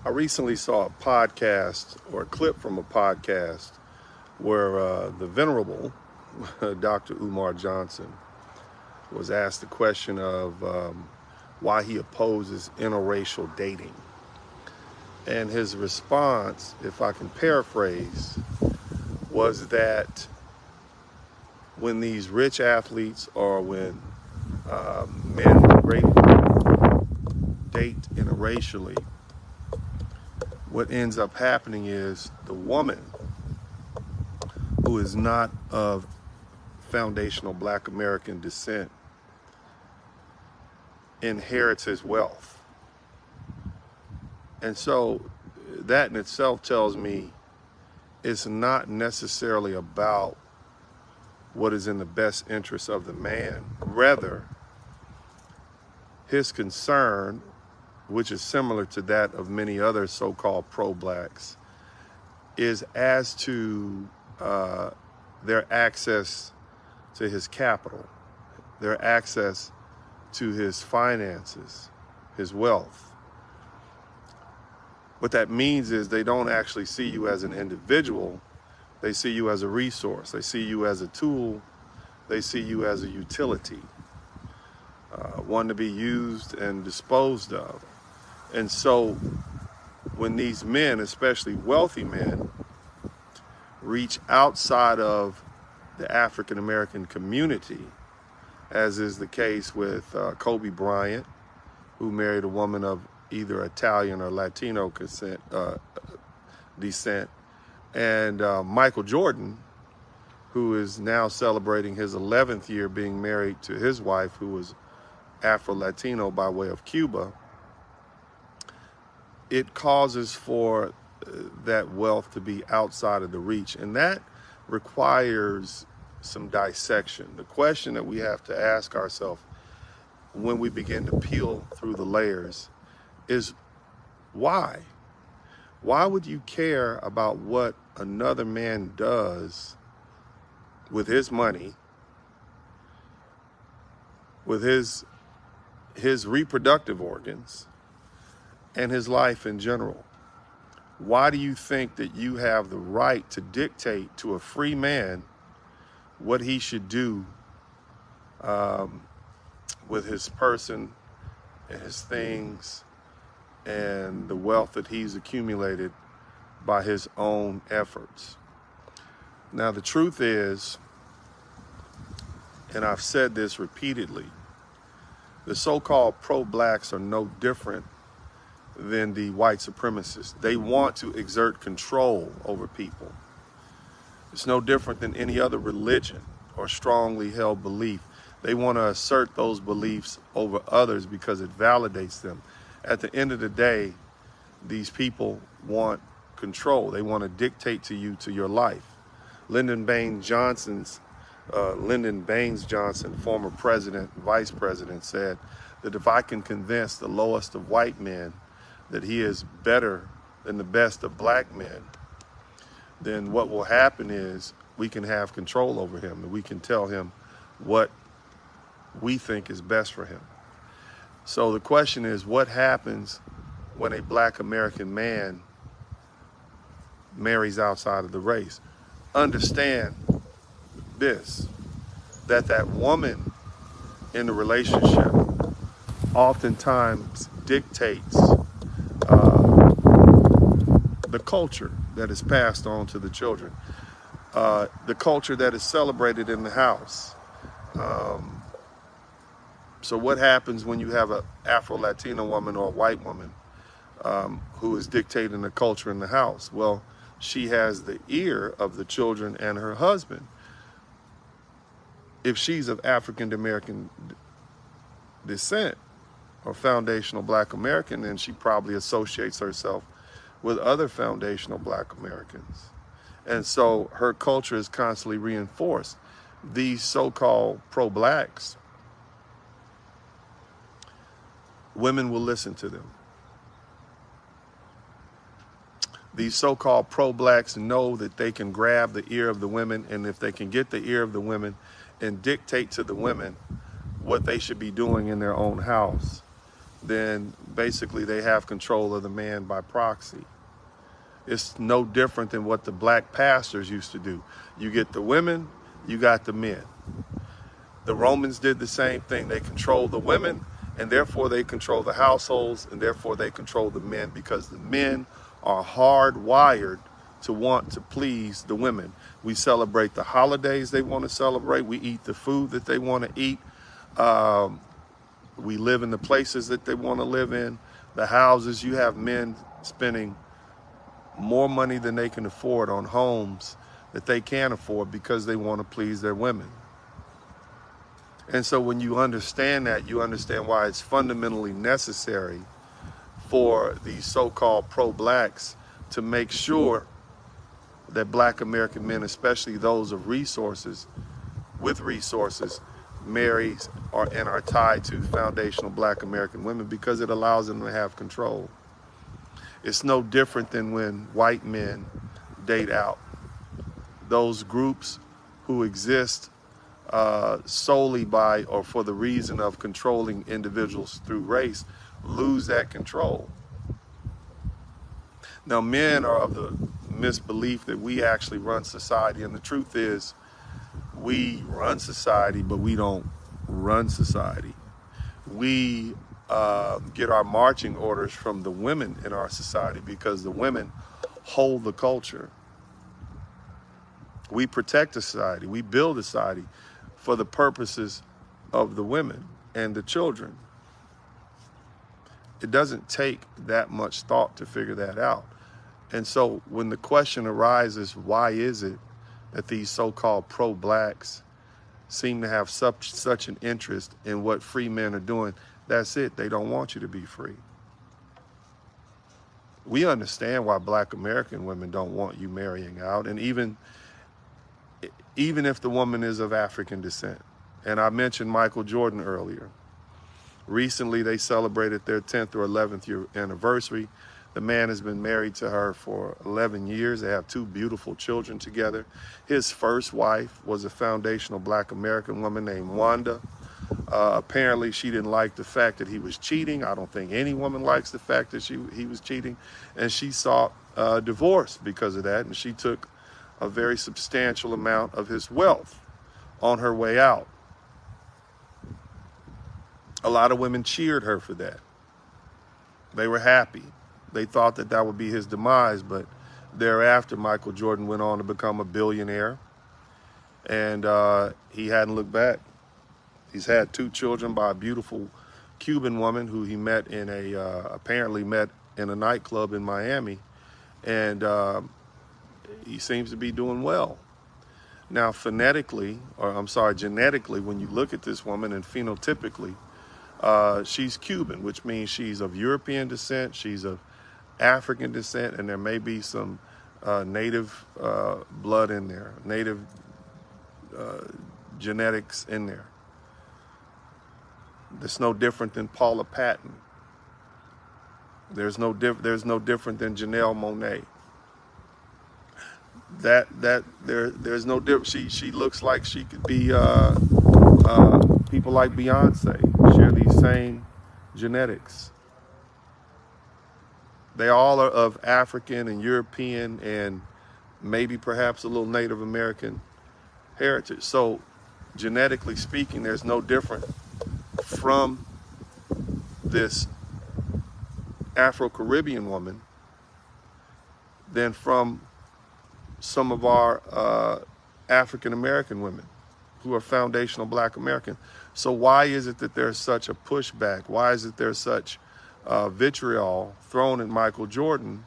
I recently saw a podcast or a clip from a podcast where the venerable Dr. Umar Johnson was asked the question of why he opposes interracial dating. And his response, if I can paraphrase, was that when these rich athletes or when men with great date interracially, what ends up happening is the woman who is not of foundational Black American descent inherits his wealth. And so that in itself tells me it's not necessarily about what is in the best interest of the man. Rather, his concern, which is similar to that of many other so-called pro-Blacks, is as to their access to his capital, their access to his finances, his wealth. What that means is they don't actually see you as an individual. They see you as a resource. They see you as a tool. They see you as a utility, one to be used and disposed of. And so when these men, especially wealthy men, reach outside of the African-American community, as is the case with Kobe Bryant, who married a woman of either Italian or Latino descent, and Michael Jordan, who is now celebrating his 11th year being married to his wife, who was Afro-Latino by way of Cuba. It causes for that wealth to be outside of the reach, and that requires some dissection. The question that we have to ask ourselves when we begin to peel through the layers is why? Why would you care about what another man does with his money, with his reproductive organs, and his life in general? Why do you think that you have the right to dictate to a free man what he should do with his person and his things and the wealth that he's accumulated by his own efforts? Now, the truth is, and I've said this repeatedly, the so-called pro-Blacks are no different than the white supremacists. They want to exert control over people. It's no different than any other religion or strongly held belief. They want to assert those beliefs over others because it validates them. At the end of the day, these people want control. They want to dictate to you, to your life. Lyndon Baines Johnson, former president, vice president, said that if I can convince the lowest of white men that he is better than the best of Black men, then what will happen is we can have control over him, and we can tell him what we think is best for him. So the question is, what happens when a Black American man marries outside of the race? Understand this, that woman in the relationship oftentimes dictates the culture that is passed on to the children, the culture that is celebrated in the house. So what happens when you have an Afro-Latino woman or a white woman who is dictating the culture in the house? Well, she has the ear of the children and her husband. If she's of African-American descent or foundational Black American, then she probably associates herself with other foundational Black Americans. And so her culture is constantly reinforced. These so-called pro-Blacks, women will listen to them. These so-called pro-Blacks know that they can grab the ear of the women, and if they can get the ear of the women and dictate to the women what they should be doing in their own house, then basically they have control of the man by proxy. It's no different than what the black pastors used to do. You get the women, you got the men. The Romans did the same thing. They controlled the women, and therefore they control the households, and therefore they control the men, because the men are hardwired to want to please the women. We celebrate the holidays they want to celebrate. We eat the food that they want to eat. We live in the places that they want to live in. The houses, you have men spending more money than they can afford on homes that they can't afford because they want to please their women. And so when you understand that, you understand why it's fundamentally necessary for these so-called pro-blacks to make sure that black American men, especially those of resources, with resources, marry and are tied to foundational black American women, because it allows them to have control. It's no different than when white men date out. Those groups who exist solely by or for the reason of controlling individuals through race lose that control. Now, men are of the misbelief that we actually run society, and the truth is we run society, but we don't run society. We get our marching orders from the women in our society, because the women hold the culture. We protect the society. We build a society for the purposes of the women and the children. It doesn't take that much thought to figure that out. And so when the question arises, why is it that these so-called pro-blacks seem to have such an interest in what free men are doing? That's it. They don't want you to be free. We understand why black American women don't want you marrying out, and even if the woman is of African descent. And I mentioned Michael Jordan earlier. Recently, they celebrated their 10th or 11th year anniversary. The man has been married to her for 11 years. They have 2 beautiful children together. His first wife was a foundational black American woman named Wanda. Apparently, she didn't like the fact that he was cheating. I don't think any woman likes the fact that he was cheating. And she sought divorce because of that. And she took a very substantial amount of his wealth on her way out. A lot of women cheered her for that. They were happy. They thought that that would be his demise, but thereafter, Michael Jordan went on to become a billionaire, and he hadn't looked back. He's had 2 children by a beautiful Cuban woman who he met in apparently met in a nightclub in Miami, and he seems to be doing well. Now, genetically, when you look at this woman and phenotypically, she's Cuban, which means she's of European descent, she's of African descent, and there may be some native blood in there, native genetics in there. That's no different than Paula Patton. There's no different than Janelle Monáe. There's no difference. She looks like she could be people like Beyonce, share these same genetics. They all are of African and European and maybe perhaps a little Native American heritage. So genetically speaking, there's no different from this Afro-Caribbean woman than from some of our African-American women who are foundational black American. So why is it that there's such a pushback? Why is it there's such vitriol thrown at Michael Jordan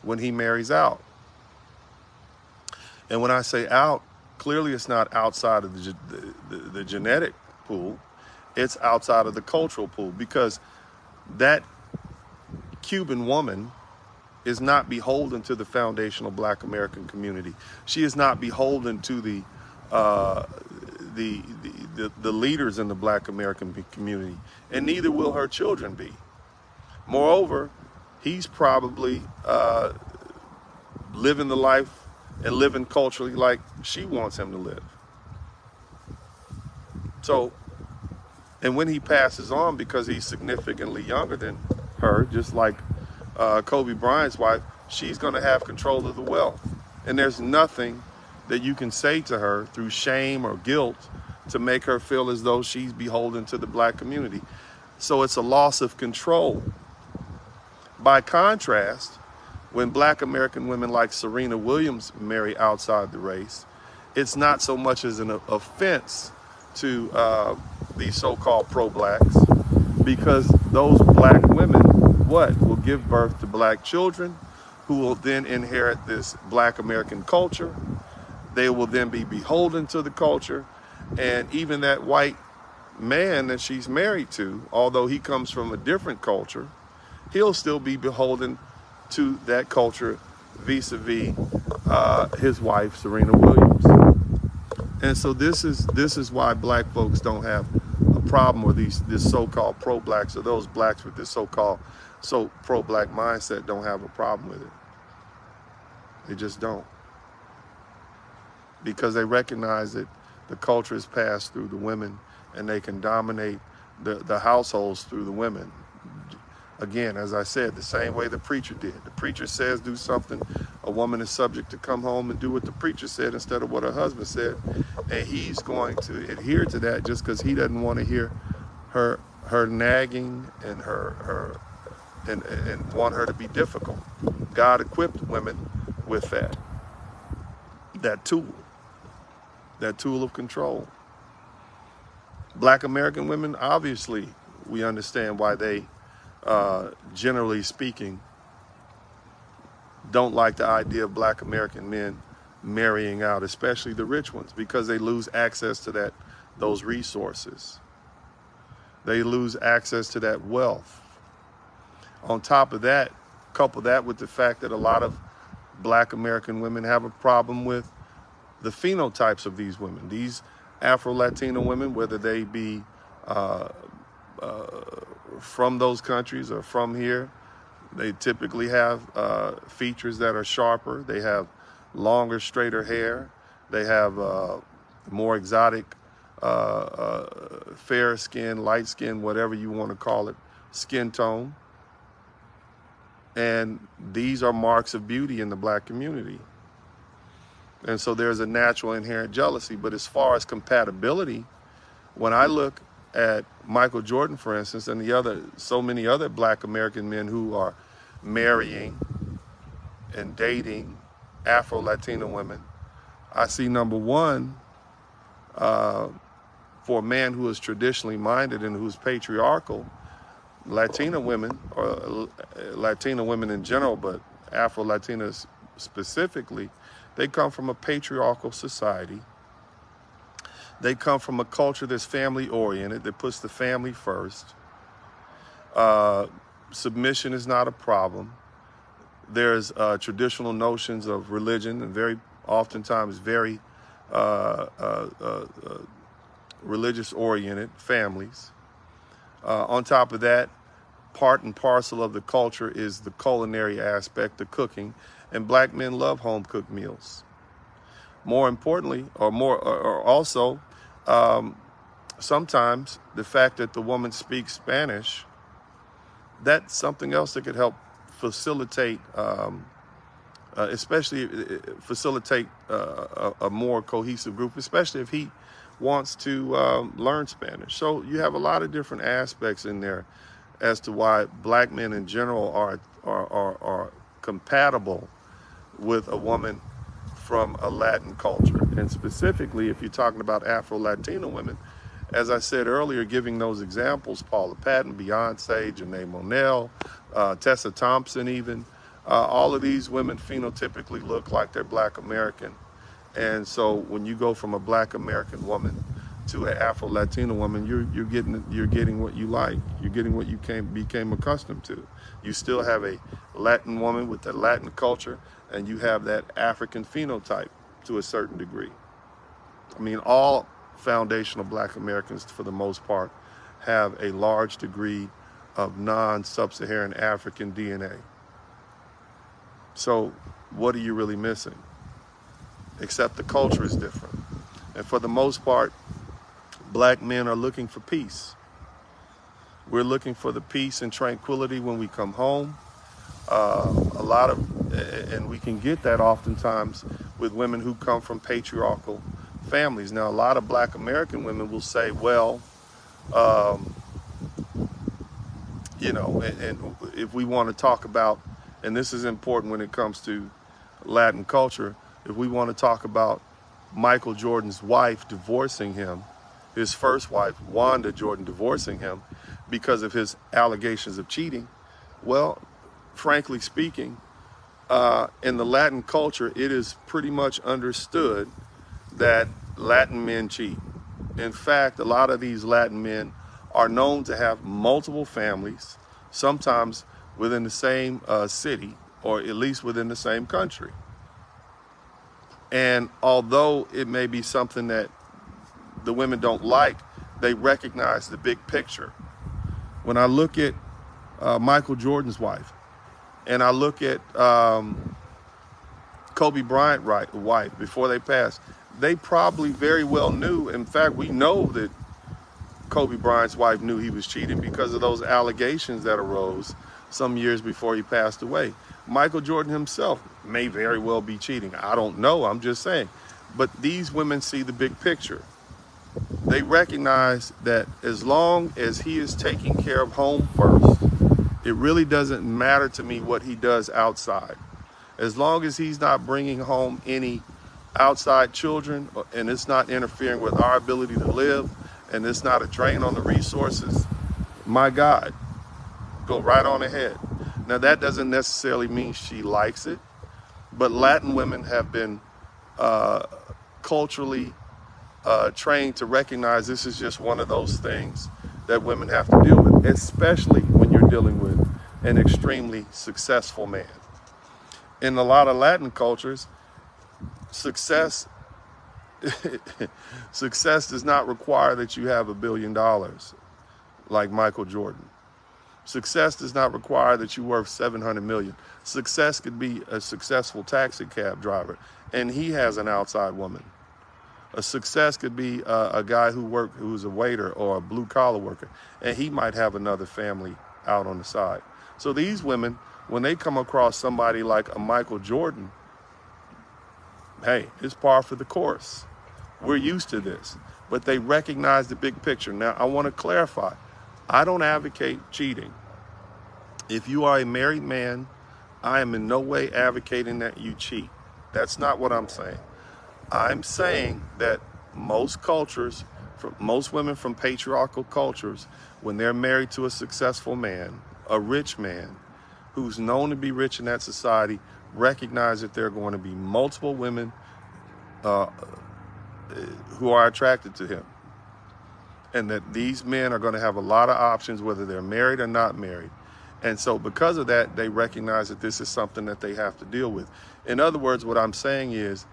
when he marries out? And when I say out, clearly it's not outside of the genetic pool. It's outside of the cultural pool, because that Cuban woman is not beholden to the foundational black American community. She is not beholden to the leaders in the black American community, and neither will her children be. Moreover, he's probably living the life and living culturally like she wants him to live. So And when he passes on, because he's significantly younger than her, just like Kobe Bryant's wife, she's going to have control of the wealth. And there's nothing that you can say to her through shame or guilt to make her feel as though she's beholden to the black community. So it's a loss of control. By contrast, when black American women like Serena Williams marry outside the race, it's not so much as an offense to these so-called pro-blacks, because those black women, will give birth to black children who will then inherit this black American culture. They will then be beholden to the culture, and even that white man that she's married to, although he comes from a different culture, he'll still be beholden to that culture vis-a-vis his wife, Serena Williams. And so this is why black folks don't have a problem with this so-called pro-blacks, or those blacks with this so-called pro-black mindset don't have a problem with it. They just don't. Because they recognize that the culture is passed through the women, and they can dominate the households through the women. Again, as I said, the same way the preacher did. The preacher says do something, a woman is subject to come home and do what the preacher said instead of what her husband said. And he's going to adhere to that just because he doesn't want to hear her nagging and and want her to be difficult. God equipped women with that tool of control. Black American women, obviously, we understand why they, generally speaking, don't like the idea of black American men marrying out, especially the rich ones, because they lose access to those resources. They lose access to that wealth. On top of that, couple that with the fact that a lot of black American women have a problem with the phenotypes of these women. These Afro-Latina women, whether they be from those countries or from here, they typically have features that are sharper. They have longer, straighter hair. They have more exotic, fair skin, light skin, whatever you want to call it, skin tone. And these are marks of beauty in the black community. And so there's a natural inherent jealousy. But as far as compatibility, when I look at Michael Jordan, for instance, and so many other black American men who are marrying and dating Afro-Latina women, I see, number one, for a man who is traditionally minded and who's patriarchal, Latina women, or Latina women in general, but Afro-Latinas specifically, they come from a patriarchal society. They come from a culture that's family-oriented, that puts the family first. Submission is not a problem. There's traditional notions of religion, and very oftentimes very religious-oriented families. On top of that, part and parcel of the culture is the culinary aspect, the cooking, and black men love home-cooked meals. More importantly, or also, sometimes the fact that the woman speaks Spanish, that's something else that could help facilitate, especially facilitate a more cohesive group, especially if he wants to learn Spanish. So you have a lot of different aspects in there as to why black men in general are compatible with a woman from a Latin culture. And specifically, if you're talking about Afro-Latina women, as I said earlier, giving those examples, Paula Patton, Beyonce, Janae Monell, Tessa Thompson even, all of these women phenotypically look like they're black American. And so when you go from a black American woman to an Afro-Latina woman, you're getting what you like. You're getting what you became accustomed to. You still have a Latin woman with the Latin culture, and you have that African phenotype to a certain degree. I mean, all foundational black Americans, for the most part, have a large degree of non-sub-Saharan African DNA. So what are you really missing? Except the culture is different. And for the most part, black men are looking for peace. We're looking for the peace and tranquility when we come home. And we can get that oftentimes with women who come from patriarchal families. Now, a lot of Black American women will say, well, you know, and if we want to talk about, and this is important when it comes to Latin culture, if we want to talk about Michael Jordan's wife divorcing him, his first wife, Wanda Jordan, divorcing him because of his allegations of cheating, well, frankly speaking, in the Latin culture, it is pretty much understood that Latin men cheat. In fact, a lot of these Latin men are known to have multiple families, sometimes within the same city, or at least within the same country. And although it may be something that the women don't like, they recognize the big picture. When I look at Michael Jordan's wife, and I look at Kobe Bryant's wife before they passed, they probably very well knew. In fact, we know that Kobe Bryant's wife knew he was cheating because of those allegations that arose some years before he passed away. Michael Jordan himself may very well be cheating. I don't know, I'm just saying. But these women see the big picture. They recognize that as long as he is taking care of home first, it really doesn't matter to me what he does outside. As long as he's not bringing home any outside children, and it's not interfering with our ability to live, and it's not a drain on the resources, my God, go right on ahead. Now, that doesn't necessarily mean she likes it, but Latin women have been culturally trained to recognize this is just one of those things that women have to deal with, especially when you're dealing with an extremely successful man. In a lot of Latin cultures, success does not require that you have $1 billion like Michael Jordan. Success does not require that you're worth 700 million. Success could be a successful taxi cab driver, and he has an outside woman. A success could be a guy who's a waiter or a blue collar worker, and he might have another family out on the side. So these women, when they come across somebody like a Michael Jordan, hey, it's par for the course. We're used to this, but they recognize the big picture. Now, I want to clarify. I don't advocate cheating. If you are a married man, I am in no way advocating that you cheat. That's not what I'm saying. I'm saying that most cultures, most women from patriarchal cultures, when they're married to a successful man, a rich man, who's known to be rich in that society, recognize that there are going to be multiple women who are attracted to him. And that these men are going to have a lot of options, whether they're married or not married. And so because of that, they recognize that this is something that they have to deal with. In other words, what I'm saying is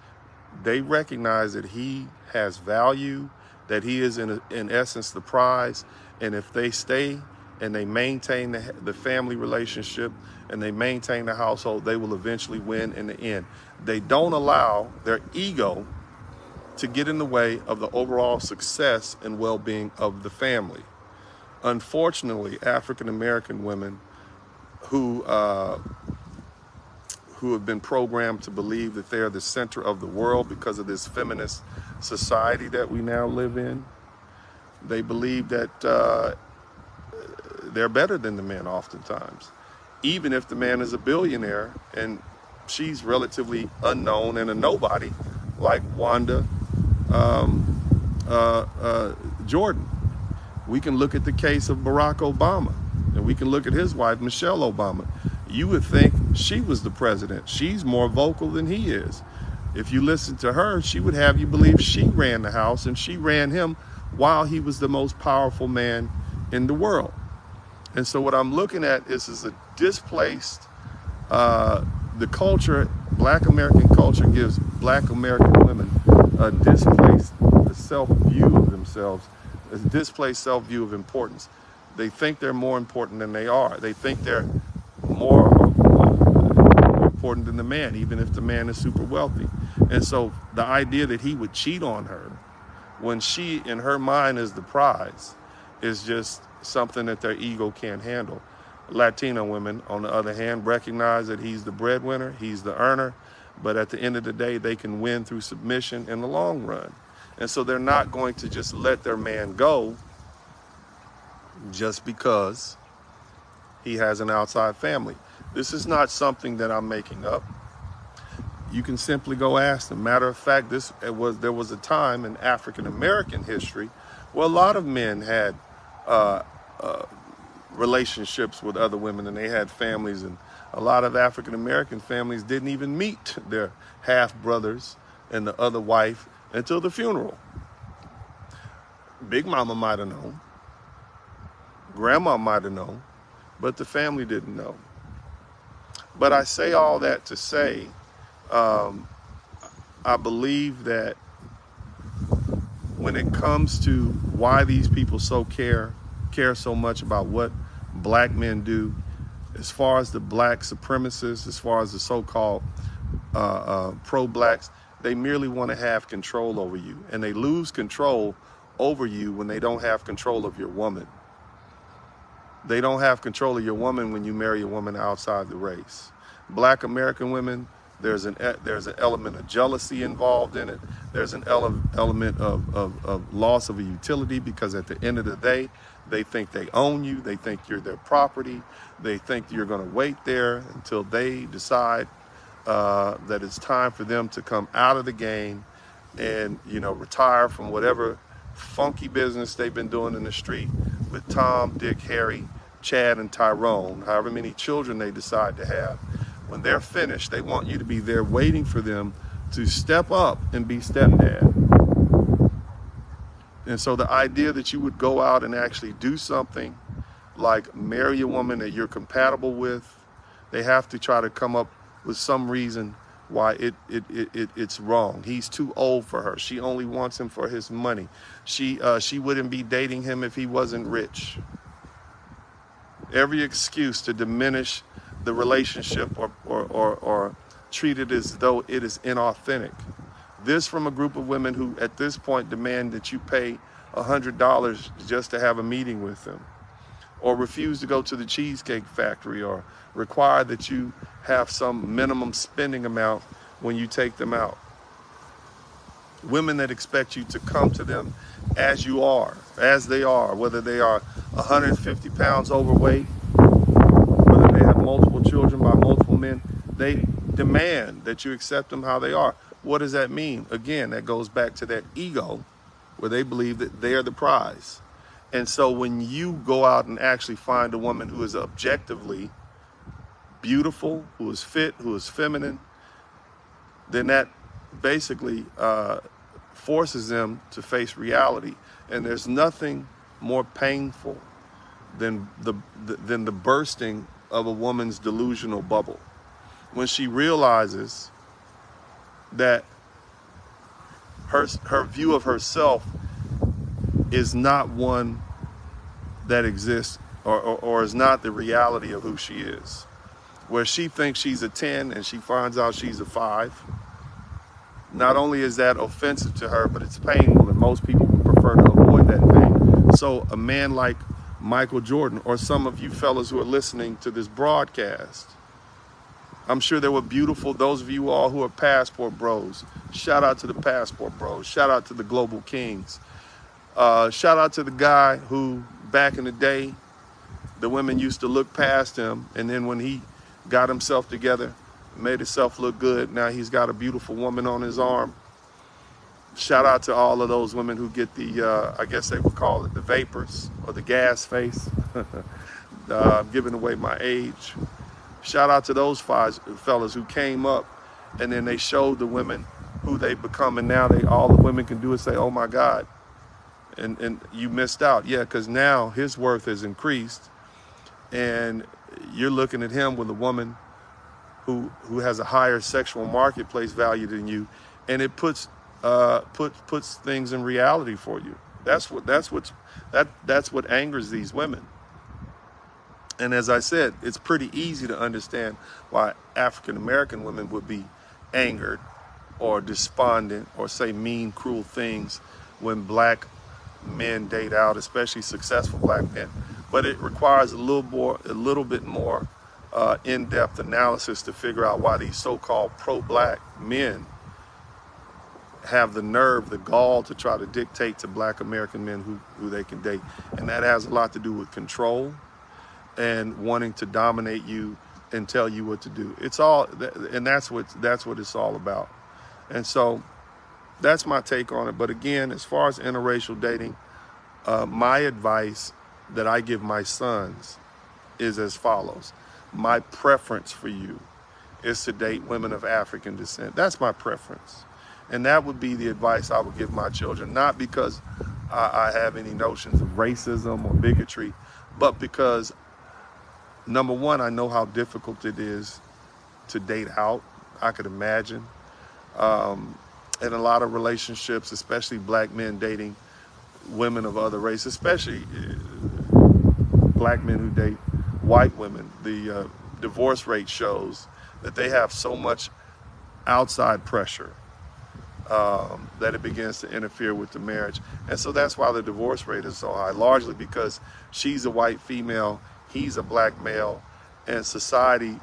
they recognize that he has value, that he is in essence the prize. And if they stay and they maintain the family relationship and they maintain the household, they will eventually win in the end. They don't allow their ego to get in the way of the overall success and well-being of the family. Unfortunately, African-American women who have been programmed to believe that they're the center of the world because of this feminist society that we now live in, they believe that they're better than the men oftentimes, even if the man is a billionaire and she's relatively unknown and a nobody like Wanda Jordan. We can look at the case of Barack Obama, and we can look at his wife, Michelle Obama. You would think she was the president. She's more vocal than he is. If you listen to her, she would have you believe she ran the house and she ran him while he was the most powerful man in the world. And so what I'm looking at is a displaced, the culture, Black American culture gives Black American women a displaced self-view of themselves, a displaced self-view of importance. They think they're more important than they are. They think they're more important than the man, even if the man is super wealthy. And so the idea that he would cheat on her when she, in her mind, is the prize is just something that their ego can't handle. Latino women, on the other hand, recognize that he's the breadwinner, he's the earner, but at the end of the day, they can win through submission in the long run. And so they're not going to just let their man go just because he has an outside family. This is not something that I'm making up. You can simply go ask them. Matter of fact, there was a time in African-American history where a lot of men had relationships with other women, and they had families, and a lot of African-American families didn't even meet their half-brothers and the other wife until the funeral. Big Mama might have known, Grandma might have known, but the family didn't know. But I say all that to say, I believe that when it comes to why these people care so much about what black men do, as far as the black supremacists, as far as the so-called pro-blacks, they merely want to have control over you. And they lose control over you when they don't have control of your woman. They don't have control of your woman when you marry a woman outside the race. Black American women, there's an element of jealousy involved in it. There's an element of loss of a utility, because at the end of the day, they think they own you. They think you're their property. They think you're going to wait there until they decide that it's time for them to come out of the game and, retire from whatever funky business they've been doing in the street with Tom, Dick, Harry, Chad, and Tyrone, however many children they decide to have. When they're finished, they want you to be there waiting for them to step up and be stepdad. And so the idea that you would go out and actually do something like marry a woman that you're compatible with, they have to try to come up with some reason why it's wrong. He's too old for her. She only wants him for his money. She wouldn't be dating him if he wasn't rich. Every excuse to diminish the relationship or treat it as though it is inauthentic. This from a group of women who at this point demand that you pay $100 just to have a meeting with them, or refuse to go to the Cheesecake Factory, or require that you have some minimum spending amount when you take them out. Women that expect you to come to them as you are, as they are, whether they are 150 pounds overweight, whether they have multiple children by multiple men, they demand that you accept them how they are. What does that mean? Again, that goes back to that ego where they believe that they're the prize. And so when you go out and actually find a woman who is objectively beautiful, who is fit, who is feminine, then that basically forces them to face reality. And there's nothing more painful than the bursting of a woman's delusional bubble. When she realizes that her view of herself is not one that exists or is not the reality of who she is. Where she thinks she's a 10 and she finds out she's a 5. Not only is that offensive to her, but it's painful, and most people would prefer to avoid that pain. So a man like Michael Jordan, or some of you fellas who are listening to this broadcast, I'm sure there were beautiful, those of you all who are passport bros, shout out to the passport bros, shout out to the global kings. Shout out to the guy who, back in the day, the women used to look past him, and then when he got himself together, made himself look good, now he's got a beautiful woman on his arm. Shout out to all of those women who get the, I guess they would call it the vapors or the gas face. I'm giving away my age. Shout out to those fellas who came up and then they showed the women who they become, and now all the women can do is say, oh my God. And you missed out. Yeah, because now his worth has increased, and you're looking at him with a woman who has a higher sexual marketplace value than you, and it puts things in reality for you. That's what angers these women. And as I said, it's pretty easy to understand why African-American women would be angered or despondent or say mean, cruel things when black men date out, especially successful black men. but it requires a little bit more in-depth analysis to figure out why these so-called pro-black men have the nerve, the gall to try to dictate to black American men who they can date. And that has a lot to do with control and wanting to dominate you and tell you what to do. It's all, and that's what it's all about. And so that's my take on it. But again, as far as interracial dating, my advice that I give my sons is as follows. My preference for you is to date women of African descent. That's my preference. And that would be the advice I would give my children, not because I have any notions of racism or bigotry, but because, number one, I know how difficult it is to date out. I could imagine. In a lot of relationships, especially black men dating women of other races, especially black men who date white women, the divorce rate shows that they have so much outside pressure that it begins to interfere with the marriage. And so that's why the divorce rate is so high, largely because she's a white female, he's a black male, and society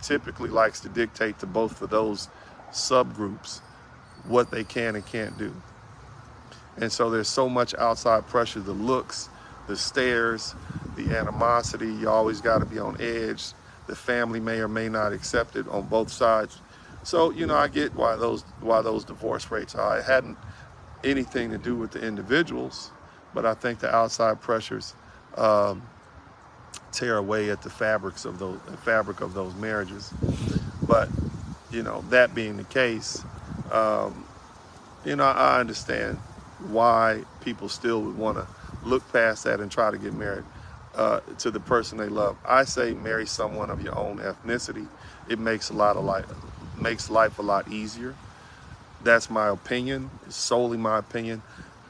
typically likes to dictate to both of those subgroups what they can and can't do. And so there's so much outside pressure, the looks, the stares, the animosity, you always got to be on edge. The family may or may not accept it on both sides. So, you know, I get why those divorce rates are high. It hadn't anything to do with the individuals, but I think the outside pressures tear away at the fabric of those marriages. But, you know, that being the case, you know, I understand why people still would want to look past that and try to get married to the person they love. I say marry someone of your own ethnicity. It makes life a lot easier. That's my opinion. It's solely my opinion.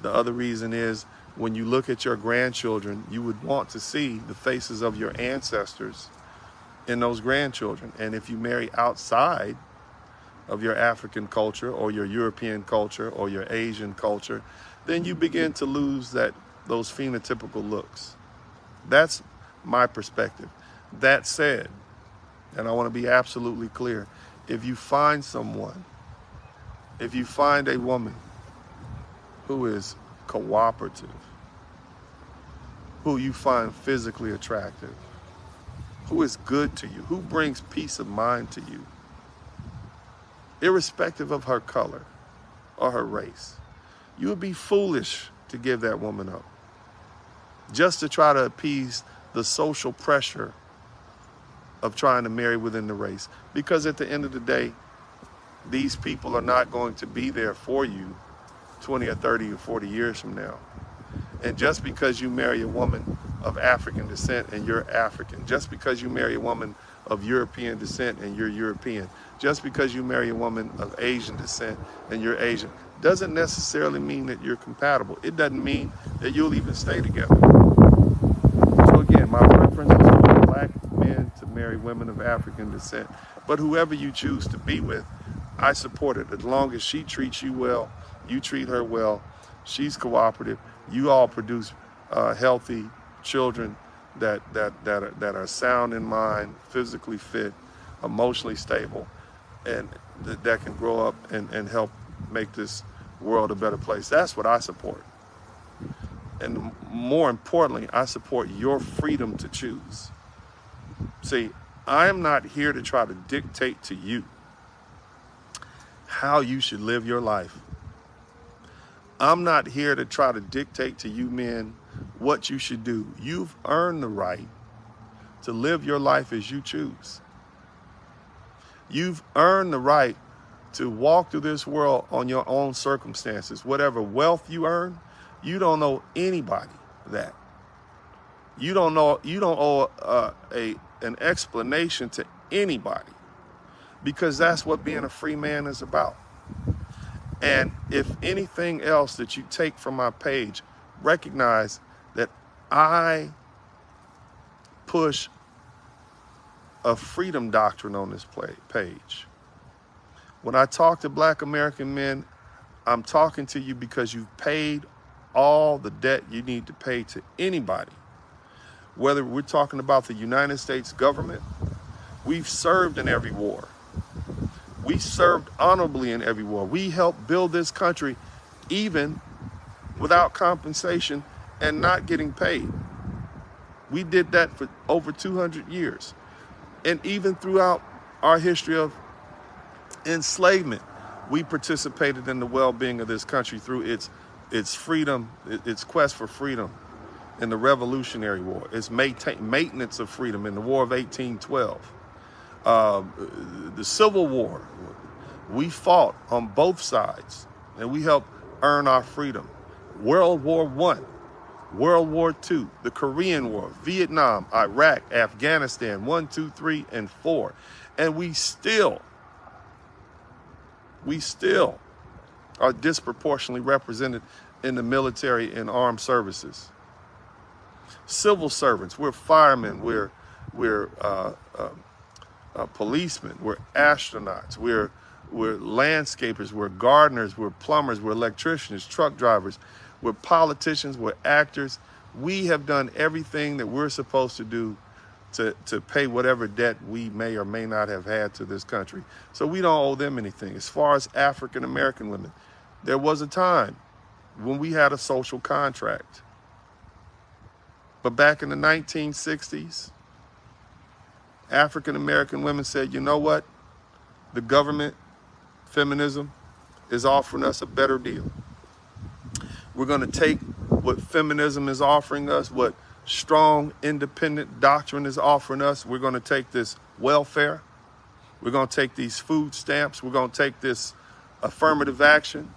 The other reason is when you look at your grandchildren, you would want to see the faces of your ancestors in those grandchildren. And if you marry outside of your African culture or your European culture or your Asian culture, then you begin to lose those phenotypical looks. That's my perspective. That said, and I want to be absolutely clear, if you find a woman who is cooperative, who you find physically attractive, who is good to you, who brings peace of mind to you, irrespective of her color or her race, you would be foolish to give that woman up just to try to appease the social pressure of trying to marry within the race. Because at the end of the day, these people are not going to be there for you 20 or 30 or 40 years from now. And just because you marry a woman of African descent and you're African, just because you marry a woman of European descent and you're European, just because you marry a woman of Asian descent and you're Asian, doesn't necessarily mean that you're compatible. It doesn't mean that you'll even stay together. So again, my preference is for black men to marry women of African descent. But whoever you choose to be with, I support it. As long as she treats you well, you treat her well, she's cooperative, you all produce healthy children that are sound in mind, physically fit, emotionally stable, and that can grow up and help make this world a better place. That's what I support. And more importantly, I support your freedom to choose. See, I am not here to try to dictate to you how you should live your life. I'm not here to try to dictate to you men what you should do. You've earned the right to live your life as you choose. You've earned the right to walk through this world on your own circumstances. Whatever wealth you earn, you don't owe anybody that. You don't owe an explanation to anybody, because that's what being a free man is about. And if anything else that you take from my page, recognize that I push a freedom doctrine on this page. When I talk to black American men, I'm talking to you because you've paid all the debt you need to pay to anybody Whether we're talking about the United States government, we've served in every war. We served honorably in every war. We helped build this country even without compensation and not getting paid. We did that for over 200 years. And even throughout our history of enslavement, we participated in the well-being of this country through its freedom, its quest for freedom in the Revolutionary War, its maintenance of freedom in the War of 1812. The Civil War, we fought on both sides, and we helped earn our freedom. World War I, World War II, the Korean War, Vietnam, Iraq, Afghanistan, 1, 2, 3, and 4. And we still are disproportionately represented in the military and armed services. Civil servants, we're firemen, we're policemen, we're astronauts, we're landscapers, we're gardeners, we're plumbers, we're electricians, truck drivers, we're politicians, we're actors. We have done everything that we're supposed to do to pay whatever debt we may or may not have had to this country. So we don't owe them anything. As far as African-American women, there was a time when we had a social contract. But back in the 1960s, African-American women said, you know what? The government, feminism, is offering us a better deal. We're going to take what feminism is offering us, what strong, independent doctrine is offering us. We're going to take this welfare. We're going to take these food stamps. We're going to take this affirmative action.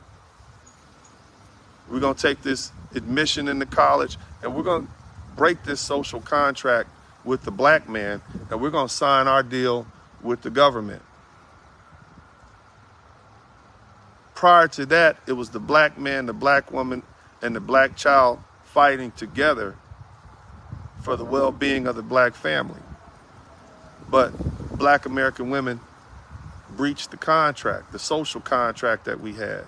We're going to take this admission into college, and we're going to break this social contract with the black man, and we're going to sign our deal with the government. Prior to that, it was the black man, the black woman, and the black child fighting together for the well-being of the black family. But black American women breached the contract, the social contract that we had.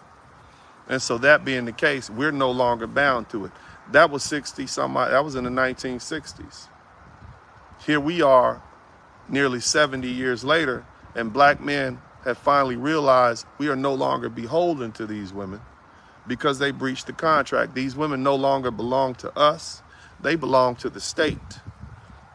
And so that being the case, we're no longer bound to it. That was that was in the 1960s. Here we are nearly 70 years later, and black men have finally realized we are no longer beholden to these women because they breached the contract. These women no longer belong to us. They belong to the state.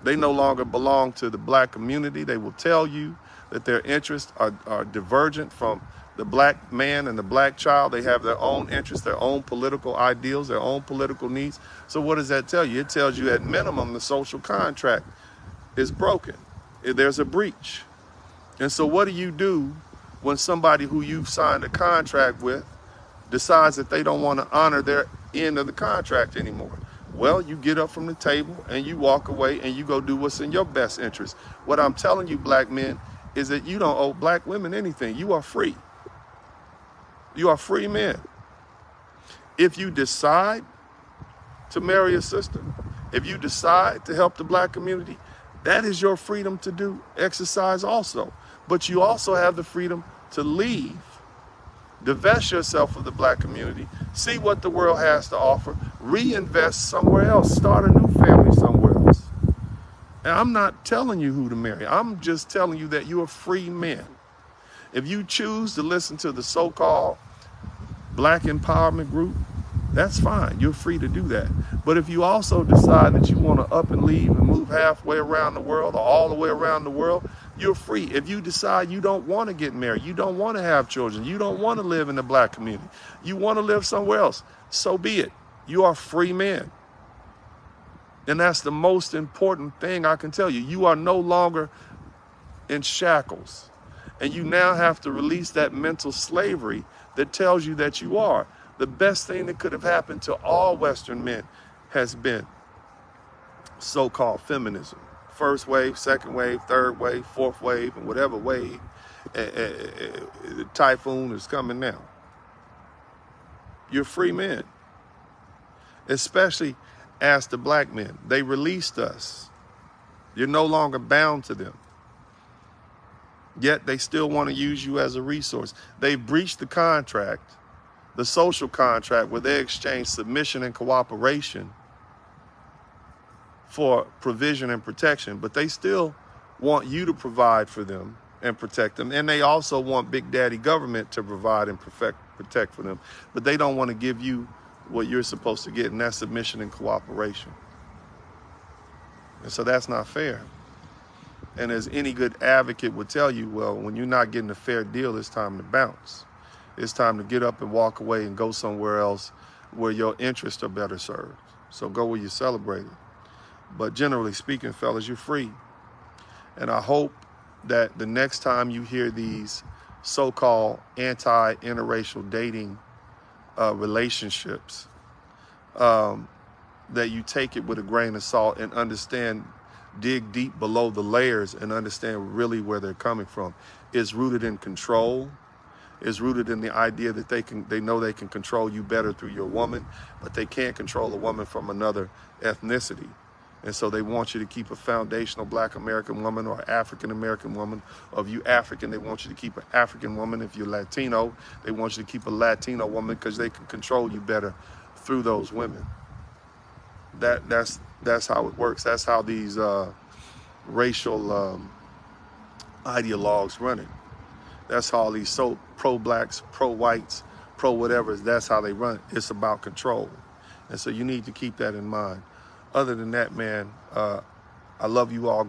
They no longer belong to the black community. They will tell you that their interests are divergent from the black man and the black child. They have their own interests, their own political ideals, their own political needs. So what does that tell you? It tells you at minimum the social contract is broken. There's a breach. And so what do you do when somebody who you've signed a contract with decides that they don't want to honor their end of the contract anymore? Well, you get up from the table and you walk away and you go do what's in your best interest. What I'm telling you, black men, is that you don't owe black women anything. You are free. You are free men. If you decide to marry a sister, if you decide to help the black community, that is your freedom to do, exercise also. But you also have the freedom to leave, divest yourself of the black community, see what the world has to offer, reinvest somewhere else, start a new family somewhere else. And I'm not telling you who to marry. I'm just telling you that you're free men. If you choose to listen to the so-called black empowerment group, that's fine. You're free to do that. But if you also decide that you want to up and leave and move halfway around the world or all the way around the world, you're free. If you decide you don't want to get married, you don't want to have children, you don't want to live in the black community, you want to live somewhere else, so be it. You are free men. And that's the most important thing I can tell you. You are no longer in shackles. And you now have to release that mental slavery that tells you that you are. The best thing that could have happened to all Western men has been so-called feminism. First wave, second wave, third wave, fourth wave, and whatever wave, the typhoon is coming now. You're free men, especially as the black men. They released us. You're no longer bound to them. Yet they still want to use you as a resource. They've breached the contract, the social contract, where they exchange submission and cooperation for provision and protection, but they still want you to provide for them and protect them. And they also want Big Daddy government to provide and protect for them. But they don't want to give you what you're supposed to get, and that's submission and cooperation. And so that's not fair. And as any good advocate would tell you, well, when you're not getting a fair deal, it's time to bounce. It's time to get up and walk away and go somewhere else where your interests are better served. So go where you're celebrated. But generally speaking, fellas, you're free. And I hope that the next time you hear these so-called anti-interracial dating relationships, that you take it with a grain of salt and understand, dig deep below the layers and understand really where they're coming from. It's rooted in control. It's rooted in the idea that they know they can control you better through your woman, but they can't control a woman from another ethnicity. And so they want you to keep a foundational Black American woman or African-American woman. Or if you're African, they want you to keep an African woman. If you're Latino, they want you to keep a Latino woman because they can control you better through those women. That's how it works. That's how these racial ideologues run it. That's how all these so pro-blacks, pro-whites, pro-whatevers, that's how they run it. It's about control. And so you need to keep that in mind. Other than that, man, I love you all.